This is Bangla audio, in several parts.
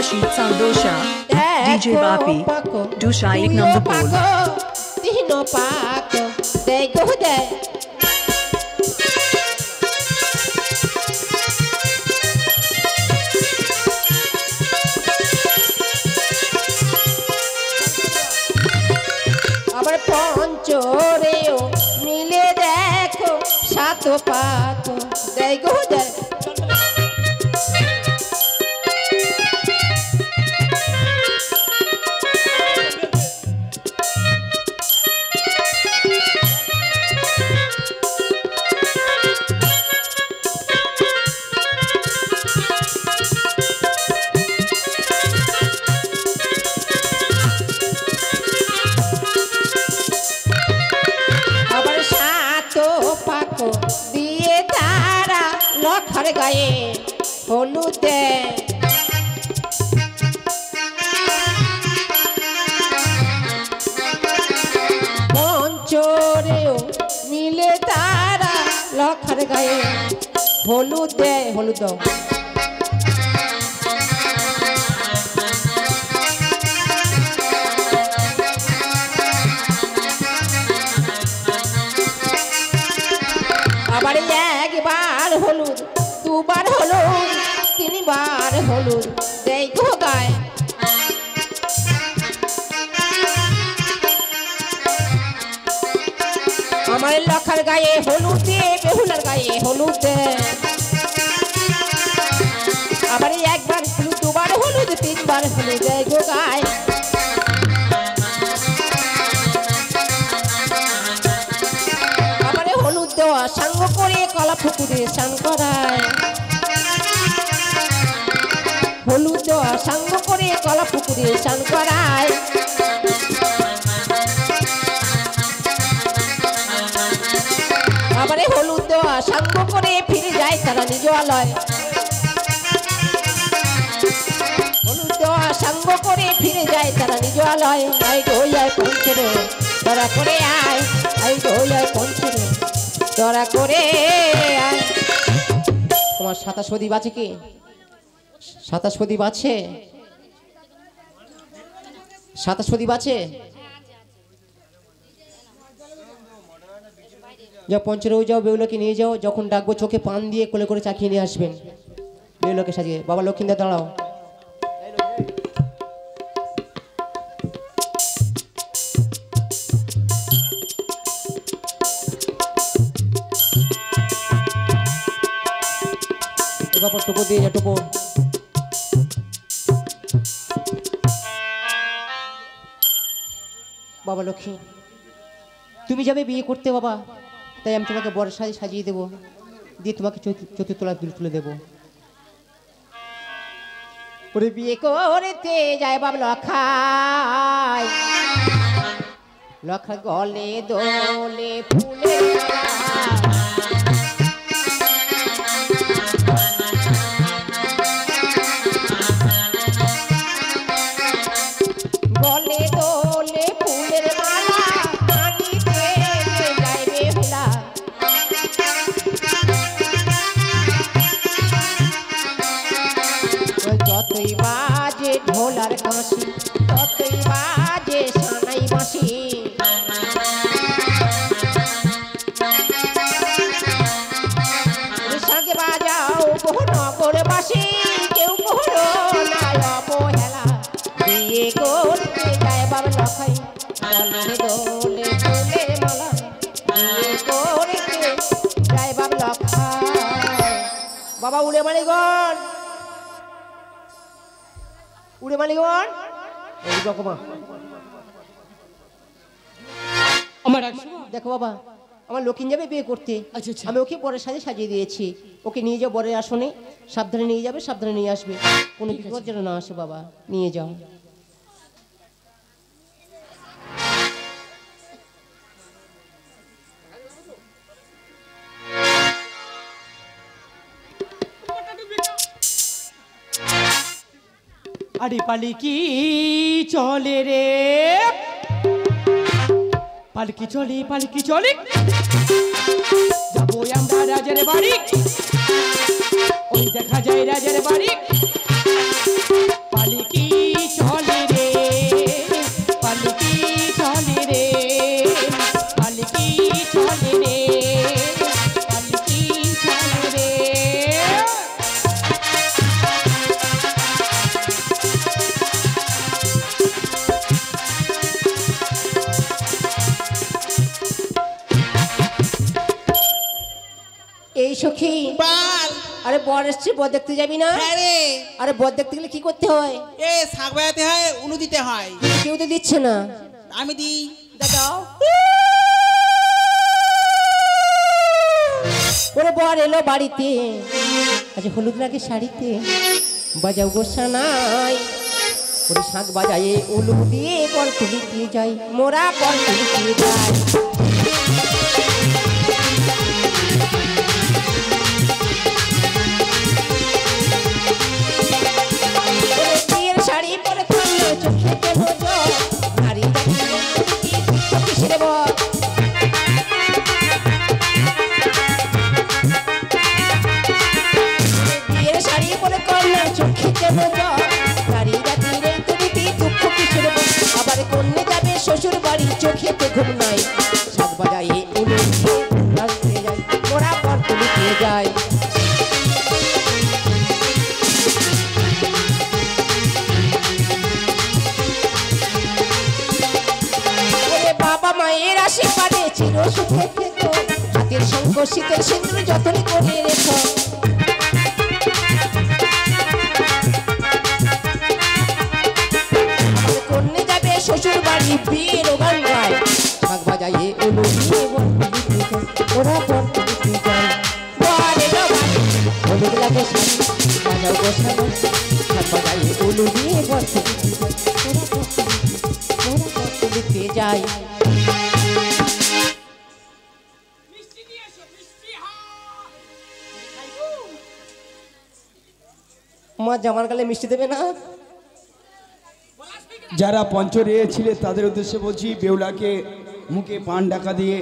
Rashid Sandosha, DJ Bapi, Dusha ek number pole. Tino Paco, they go there. আবার পঞ্চরেও মিলে দেখো সাত পাত দেয় গো দেয় দিয়ে তারা লখার গায়ে হলুদে পঞ্চরেও মিলে তারা লখার গায়ে হলুদে হলুদ আবার একবার হলুদ দুবার হলুদ তিনবার হলুদ দেয় গো গায়ে আমার লখার গায়ে হলুদে বেহুলার গায়ে হলুদে আবার একবার হলুদ দুবার হলুদ তিনবার হলুদ দেয় গো গায়ে সঙ্গ করে কলা পুকুরে স্নান করায় হলুদ সঙ্গ করে কলা পুকুরে স্নান করায় আবার হলুদ সঙ্গ করে ফিরে যায় তারা নিজ আলয় হলুদ সঙ্গ করে ফিরে যায় তারা নিজ আলয় আই গো আয় পৌঁছরে ধরা করে আয় আই গো আয় পৌঁছরে ধরা করে তোমার 27 প্রদীপ আছে কি 27 প্রদীপ আছে 27 প্রদীপ আছে যা পঞ্চরেও যাও বেউলোকে নিয়ে যাও যখন ডাকবো চোখে পান দিয়ে কোলে করে চাকিয়ে নিয়ে আসবেন বেউলোকে সাজিয়ে বাবা লক্ষ্মীন্দর দাঁড়াও বাবা টুকু দিয়ে যা টুকু বাবা লক্ষ্মী তুমি যাবে বিয়ে করতে বাবা তাই আমি তোমাকে বরের সাজে সাজিয়ে দেবো দিয়ে তোমাকে চতুর্থতলা দুল তুলে দেবো ওরে বিয়ে করতে যায় বাবা লখাই লখা গলে দোলে ফুলে গলে দোলে ফুলের মালা পানিতে যায় বেহুলা যতই বাজে ঢোলার কাশি ততই বাজে সানাই বাঁশি সঙ্গে বাজাও বহু নগর বাসি কেউ কহলো না অবহেলা বিয়ে করতে যায় বাবা লখাই গলে দোলে ফুলের মালা বিয়ে করতে যায় বাবা লখাই বাবা উড়ে মালিগণ উড়ে মালিগণ এই দেখো মা আমার দেখো বাবা আমার লক্ষ্মী যাবে বিয়ে করতে আমি ওকে বরের সাজে সাজিয়ে দিয়েছি ওকে নিয়ে যাও বরের আসনে সাবধানে নিয়ে যাবে সাবধানে নিয়ে আসবে কোনো বিপদ যেন না আসে বাবা নিয়ে যাও আরে পালকি চলে রে পালকি চলে যাবো আমরা রাজার বাড়ি ওই দেখা যায় রাজার বাড়ি পালি সখী বাল আরে বর এসছে, বর দেখতে যাবি না? হ্যাঁ রে আরে বর দেখতে গেলে কি করতে হয়? এ শাক বাজাতে হয়, উনু দিতে হয়। কেউ তো দিচ্ছে না। আমি দিই। দাও। ওরে বর এলো বাড়িতে, আচ্ছা হলুদ লাগে শাড়িতে, বাজাও গোসানাই। ওরে শাঁখ বাজায়ে উলু দিয়ে কল তুলিতে যাই, মোরা কল তুলিতে যাই। বিয়ের শাড়ি পরে থাকলে চোখে কেন জল, নারী কিসের বল? বিয়ের শাড়ি পরে কন্যা চোখে কেন জল, নারী জাতির এই তুলিতে দুঃখ কিসের বল? আবার কন্যা যাবে শ্বশুর বাড়ি, চোখেতে ঘুম নাই, শাঁখ বাজায়ে উলু দিয়ে নাচতে যাই, মোরা কল তুলিতে যাই। বাবা মায়ের আশীর্বাদে চির সুখে থেকো, হাতের শঙ্খ শীতের সিঁদুর যতন করে রেখো। কন্যা যাবে শ্বশুর বাড়ি, বিয়ের গান গায়, শাঁখ বাজায়ে উলু দিয়ে বর তুলিতে যাই, ওরা বর তুলিতে যায়। বর এলো বাড়ি, হলুদ লাগে শাড়ি, বাজাও গোসানো, শাঁখ বাজায়ে উলু দিয়ে বর তুলিতে যাই, ওরা বর তুলিতে যায়। মা জামার গালে মিষ্টি দেবে না? যারা পঞ্চরে ছিলে তাদের উদ্দেশ্যে বলছি, বেউলাকে মুখে পান ডাকা দিয়ে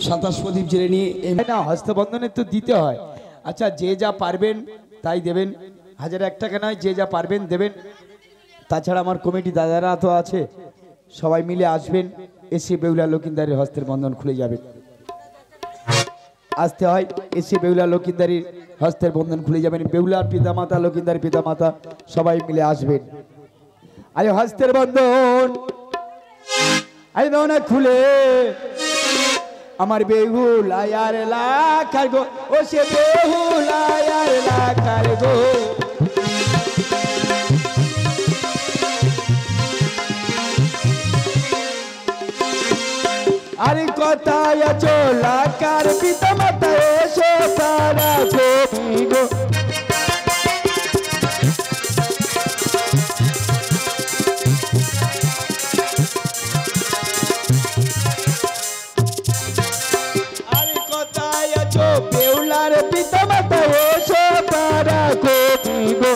27 প্রদীপ জেলে নিয়ে না হস্তবন্ধনে তো দিতে হয়। আচ্ছা যে যা পারবেন তাই দেবেন, 1001 টাকা নয়, যে যা পারবেন দেবেন। তাছাড়া আমার কমিটি দাদারা তো আছে, সবাই মিলে আসবেন, এসে বেউলা লকিন্দারের হস্তের বন্ধন খুলে যাবে। আসতে হয়, এসে বেউলা লকিন্দারির হস্তের বন্ধন খুলে যাবেন। বেউলার পিতামাতা, লকিন্দার পিতামাতা সবাই মিলে আসবেন। আরে হস্তের বন্ধন আই দাও না খুলে, আমার বেহুল আয়ার লাখার গো, ও সে বেহুল আয়ার লাখার গো। আরে কথায় আছো লাখার পিতামাতা, এসো তারা গোপী গো। বেউলার পিতামাতা, এসো তারা গোপী গো।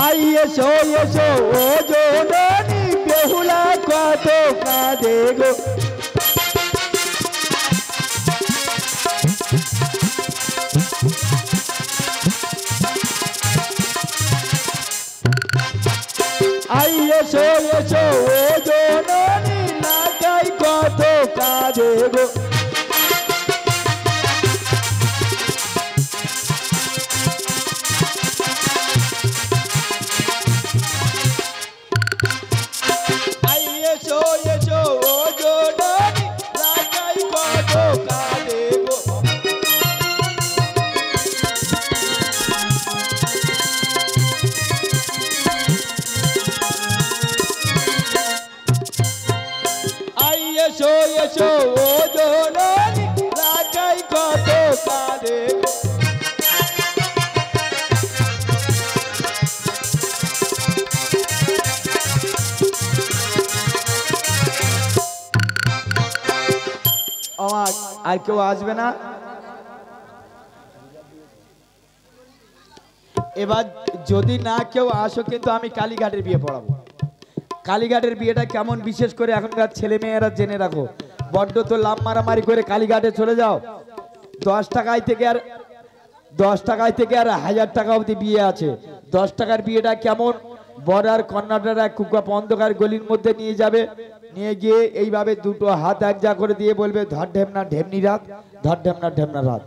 আই এসো এসো ও জননী, বেহুলা কত কাঁদে গো। আই এসো এসো ও জননী, লাগাই কত কাঁদে গো। আই এসো এসো ও জননী, লাগাই কত কাঁদে গো। এসো এসো ও জননী, লাগাই কত কাঁদে গো। আর কেউ আসবে না? এবার যদি না কেউ আসো, কিন্তু আমি কালীঘাটের বিয়ে পড়াবো। কালীঘাটের বিয়েটা কেমন, বিশেষ করে এখনকার ছেলে মেয়েরা জেনে রাখো। বড্ড তো লাভ মারামারি করে কালীঘাটে চলে যাও, 10 টাকায় থেকে আর 1000 টাকা অবধি বিয়ে আছে। 10 টাকার বিয়েটা কেমন, বর আর কন্যাটারা অন্ধকার গলির মধ্যে নিয়ে যাবে, নিয়ে গিয়ে এইভাবে দুটো হাত এক যা করে দিয়ে বলবে, ধর ঢেমনা ঢেমনি রাত, ধর ঢেমনা ঢেমনা রাত।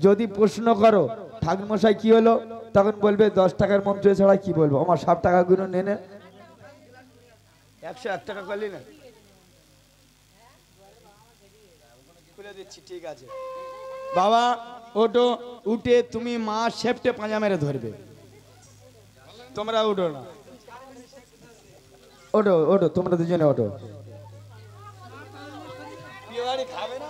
যদি প্রশ্ন করো ঠাকুরমশাই কি হলো, তখন বলবে 10 টাকার মন্ত্র ছাড়া কি বলবো, আমার 60 টাকা গুলো নে নে, 101 টাকা করলি না, খুলে দিচ্ছি, ঠিক আছে বাবা। ওটো উঠে তুমি মা সেফটে পাঁজা মেরে ধরবে, তোমরা উঠো না, ওটো ওটো, তোমরা দুজনে ওটো। খাবে না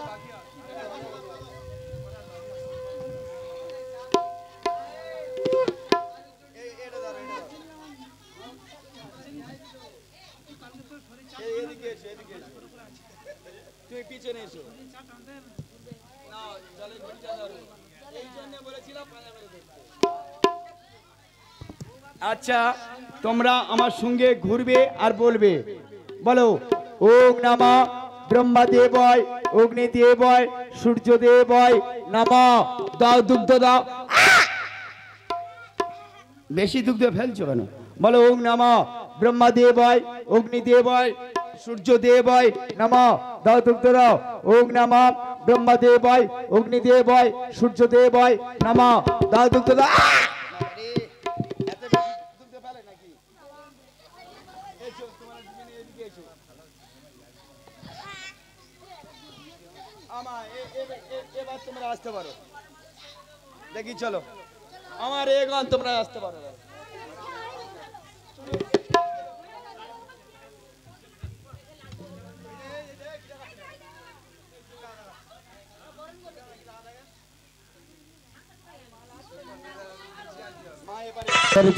তুমি পিছনে এসো, আচ্ছা তোমরা আমার সঙ্গে ঘুরবে আর বলবে, বলো ওম নমঃ ব্রহ্মদেবায় অগ্নিদেবায় সূর্যদেবায় নমঃ। দাও দুগ্ধ দাও, বেশি দুগ্ধ ফেলছো কেন? বলো ওম নমঃ ব্রহ্মদেবায় অগ্নিদেবায় সূর্যদেবায় নমঃ। দাও দুগ্ধ দাও, ওম নমঃ ব্রহ্মদেবায় অগ্নিদেবায় সূর্যদেবায় নমঃ। দাও দুগ্ধ দাও। এবার তোমরা আসতে পারো, দেখি চলো আমার এই গান তোমরা আসতে পারো।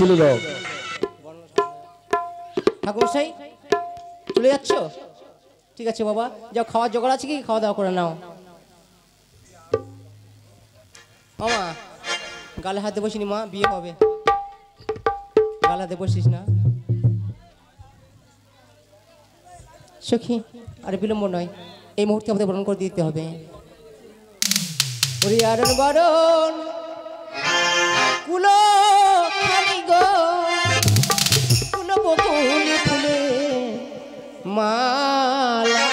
চলে যাও ঠাকুর সাই, চলে যাচ্ছ? ঠিক আছে বাবা, যাও, খাওয়ার জোগাড় আছে কি? খাওয়া দাওয়া করে নাও। মামা গালে হাতে বসিনি, মা বিয়ে হবে, গালে হাতে বসিস না সখী। আর বিলম্ব নয়, এই মুহূর্তে আমাদের বরণ করে দিতে হবে। হরিয়ারণ বরণ কুলো খালি গো, কুলো বকুল ফুলে মালা,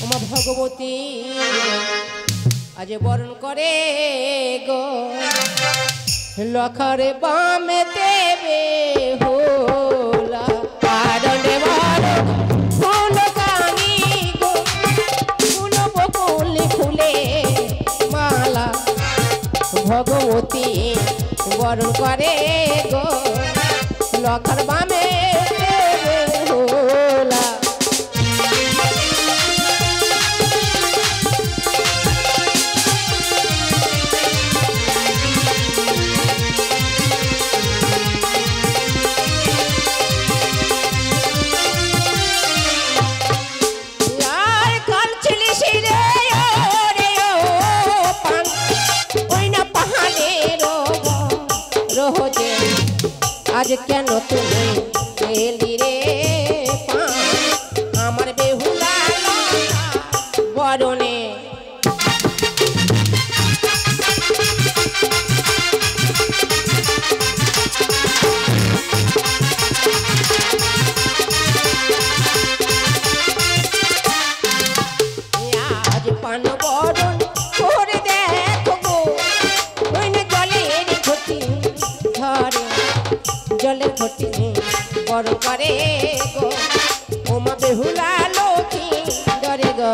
ওমা ভগবতী আজ বরণ করে গো, লখারে বামে দেবে হোলা, কারণে বরণ ফুল কানি গো, ফুল বকুল ফুলে মালা, ভগবতী বরণ করে গো, লখার বামে দেবে হোলা। আজ কেন তুমি এলি রে পান, আমার বেহুলা বরণে। আজ পান বরণ করে দেখো গো, ওই না জলের ঘটি ধরে, জলের ঘটি বরণ করে গো, ওমা বেহুলা লক্ষ্মী ডরে গো।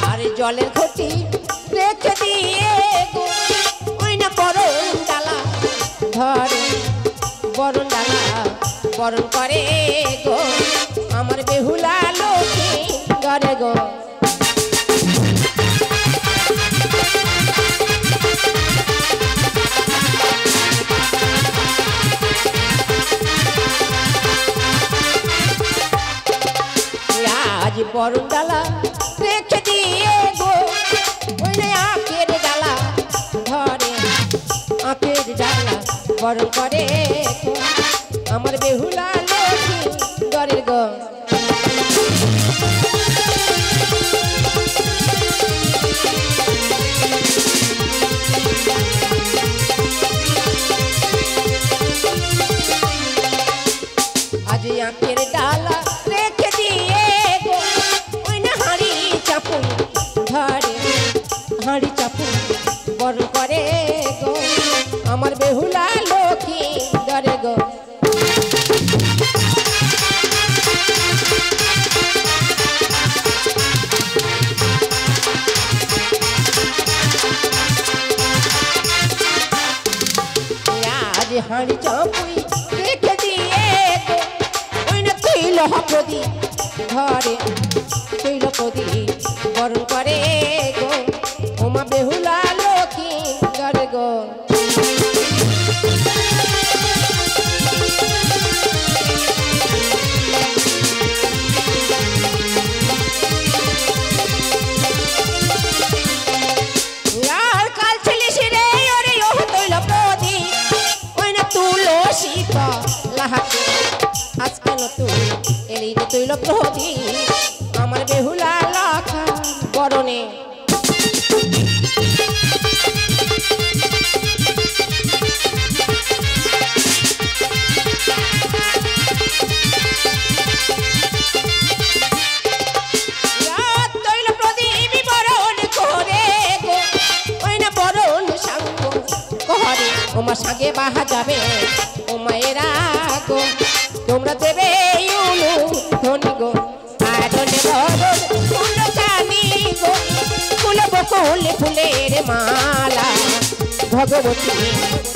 আর জলের ঘটি রেখে দিয়ে গো, ওই না বরণ ডালা ধরে, বরণ ডালা বরণ করে গো, আমার বেহুলা লক্ষ্মী ডরে গো। আজ বরণ ডালা রেখে দিয়ে গো, ওই আখের ডালা ধরে, আখের ডালা বরণ করে গো, আমার বেহুলা লক্ষ্মী ডরে গো। হাঁড়ি চাপু বড় করে গো আমার বেহুলা লক্ষ্মী ডরে গো আজ হাঁড়ি চাপুই রেখে দিয়ে গো ওই না তৈল প্রদী ঘরে তৈল প্রদী বরণ করে গো ওমা বেহুলা লক্ষ্মী ডরে গো আর কাল ছিলিস রে ওরে ও তৈল প্রদী ওই না তুলো শীতা লাহাতে আজ কেন তুই এলি রে তৈল প্রদী আমার বেহুলা লাখা বরণে তৈল প্রদীপ বরণ করে গো ওই না বরণ সাঙ্গ করে ওমা সাগে বাহা যাবে ও মায়েরা গো তোমরা দেবে ইউনু ধনী গো আটনে বরণ ফুল কানি গো ফুল বকুল ফুলের মালা ভগবতী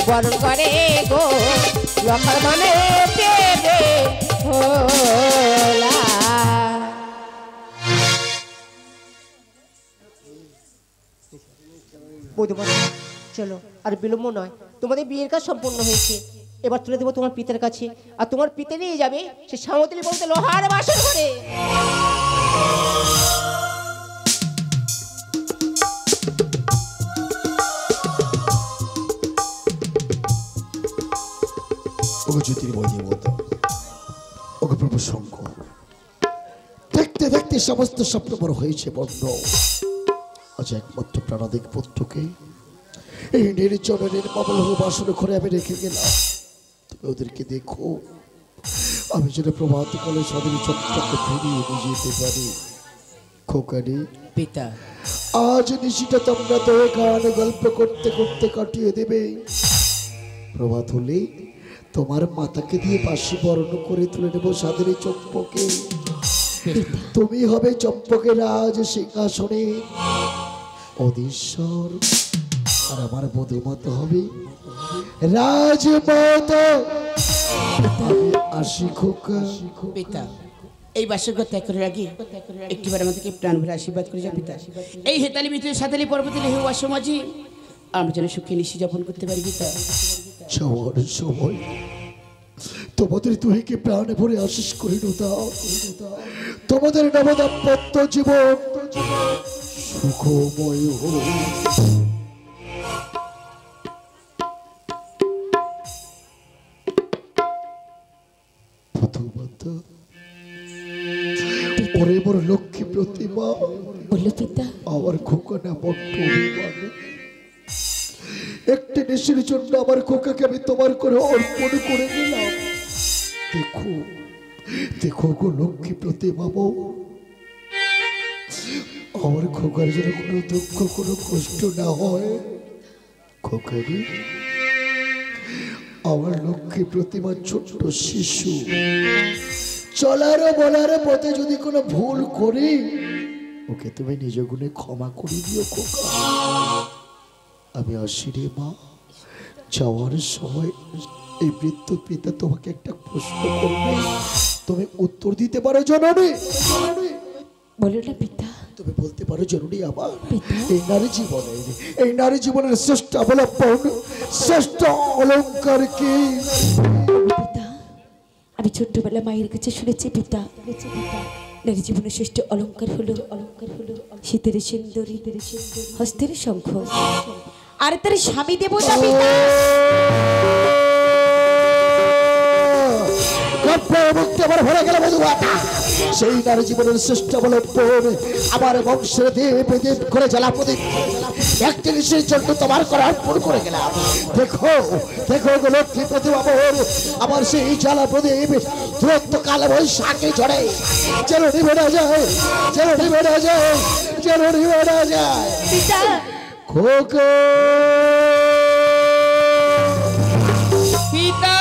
বরণ করে গো লক্ষার মানে দেবে ভোলা বৌদিমা চলো আর বিলম্ব নয় তোমাদের বিয়ের কাজ সম্পূর্ণ হয়েছে এবার তুলে দেবো তোমার পিতার কাছে আর তোমার পিতা নিয়ে যাবে সে সামতলি বলতে লোহার বাসন ঘরে ওগো জ্যোতির্ময়ী মতো ওগো প্রভু শঙ্কর দেখতে দেখতে সমস্ত স্বপ্ন বড় হয়েছে বন্ধ আজ একমাত্র প্রাণাদিক পুত্রকে এই নির্জনের নির্মল বাসন ঘরে আমি রেখে গেলাম তুমি ওদেরকে দেখো আমি যেন প্রভাতকালে সদর চত্বরকে ফিরিয়ে নিয়ে যেতে পারি খোকারি পিতা আজ নিশিটা তোমরা তো গান গল্প করতে করতে কাটিয়ে দেবে প্রভাত হলে তোমার মাতাকে দিয়ে বাসি বরণ করে তুলে নেব সাদের চম্পকে তুমি হবে চম্পকের রাজ সিংহাসনে অধীশ্বর আর আমার বধূমত হবে রাজমত আসি খোকা পিতা এই বাসরঘর ত্যাগ করার আগে একটিবার আমাদেরকে প্রাণ ভরে আশীর্বাদ করে যা পিতা এই হেতালি ভিতরে সাতালি পর্বতে লেহে সমাজে আমরা যেন সুখে নিশি যাপন করতে পারি পিতা যাওয়ার সময় তোমাদের দুইকে প্রাণে ভরে আশিস করে দাও তোমাদের নবদাম্পত্য জীবন সুখময় হোক ওরে মোর লক্ষ্মী প্রতিমা বললো পিতা আমার খোকানা বড্ড অভিমান একটি নেশির জন্য আমার খোকাকে আমি তোমার করে অর্পণ করে দিলাম দেখো দেখো গো লক্ষ্মী প্রতিমা বউ আমার খোকার যেন কোনো দুঃখ কোনো কষ্ট না হয় খোকারি আমার লক্ষ্মী প্রতিমা ছোট্ট শিশু চলার বলার পথে যদি কোনো ভুল করি ওকে তুমি নিজ গুণে ক্ষমা করে দিও খোকা আমি আসি রে মা যাওয়ার সময় এই বৃদ্ধ পিতা তোমাকে একটা প্রশ্ন করবে তুমি উত্তর দিতে পারো জননী বলো না পিতা তুমি বলতে পারো জননী আমার এই নারী জীবনের শ্রেষ্ঠ অবলম্বন শ্রেষ্ঠ অলঙ্কার কি পিতা আমি ছোট্টবেলা মায়ের কাছে শুনেছি পিতা নারী জীবনের শ্রেষ্ঠ অলঙ্কার হলো শীতের সিন্দুরি হস্তের শঙ্খ আর তার স্বামী দেবতা পিতা সেই নারী জীবনের শ্রেষ্ঠ অবলম্বন আমার বংশের দেব দেব করে জ্বালা প্রদীপ একটি নিশ্চয় জন্য তোমার করে অর্পণ করে গেলাম দেখো দেখো লক্ষ্মী প্রতিমা আমার সেই জ্বালা প্রদীপ দূরত্ব কাল বৈশাখে ঝড়ে যেন নিভে না যায় যেন নিভে না যায় যেন নিভে না যায় পিতা খোকা পিতা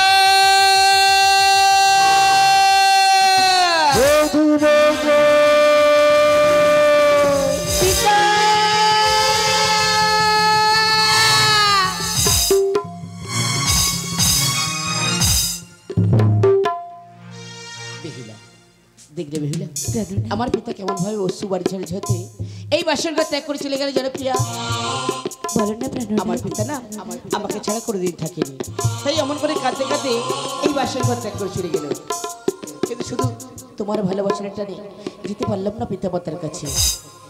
দেখলে বেহুলা আমার পিতা কেমন ভাবে অশ্রু বাড়ি ছেড়ে ছেড়ে এই বাসর ঘর ত্যাগ করে চলে গেলে জনপ্রিয়া। বলেন না প্রাণ আমার পিতা না আমাকে ছাড়া করে দিন থাকেনি, তাই এমন করে কাঁদতে কাঁদতে এই বাসর ঘর ত্যাগ করে চলে গেল। কিন্তু শুধু তোমার ভালোবাসার টানে যেতে পারলাম না পিতা মাতার কাছে।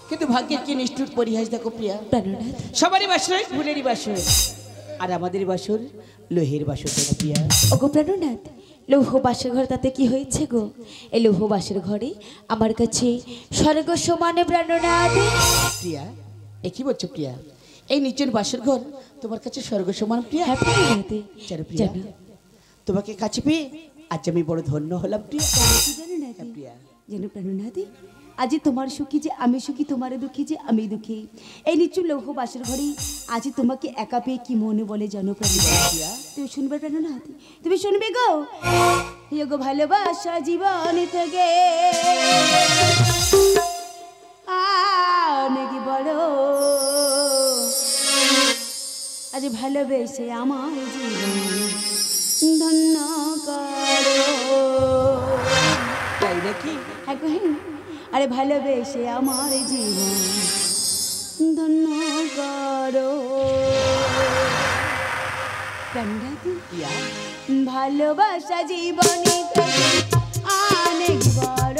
কিন্তু ভাগ্যের কি নিষ্ঠুর পরিহাস দেখো প্রিয়া, প্রাণনাথ সবারই বাসর ফুলেরই বাসর, আর আমাদের বাসর লোহের বাসর দেখো প্রিয়া। ওগো প্রাণনাথ, লৌহ বাসের ঘর তাতে কি হয়েছে গো? এই লৌহ বাসের ঘরে আমার কাছে স্বর্গ সমানে প্রাণনাথ। প্রিয়া এ কি বলছো প্রিয়া? এই নিচের বাসর ঘর তোমার কাছে স্বর্গ সমান প্রিয়া? হ্যাঁ প্রাণনাথ, জানো প্রিয়া, তোমাকে কাছে পেয়ে আজ আমি বড় ধন্য হলাম প্রিয়া। জানো না হ্যাঁ প্রিয়া, যেন প্রাণনাথ, আজ তোমার সুখী যে আমি সুখী, তোমার দুঃখী যে আমি দুঃখী। এই নিচু লৌহ বাসের ঘরে আজ তোমাকে একা পেয়ে কি মনে বলে জানো প্রাণনাথ? তুমি শুনবে প্রাণনাথ, তুমি শুনবে গো? গো ভালোবাসা জীবন থেকে অনেক বড়, আজ ভালোবেসে আমার জীবন ধন্য করো। তাই নাকি? হ্যাঁ গো হ্যাঁ, আরে ভালোবেসে আমার জীবন ধন্য করো। প্রাণনাথ, প্রিয়া ভালোবাসা জীবনে অনেক বড়,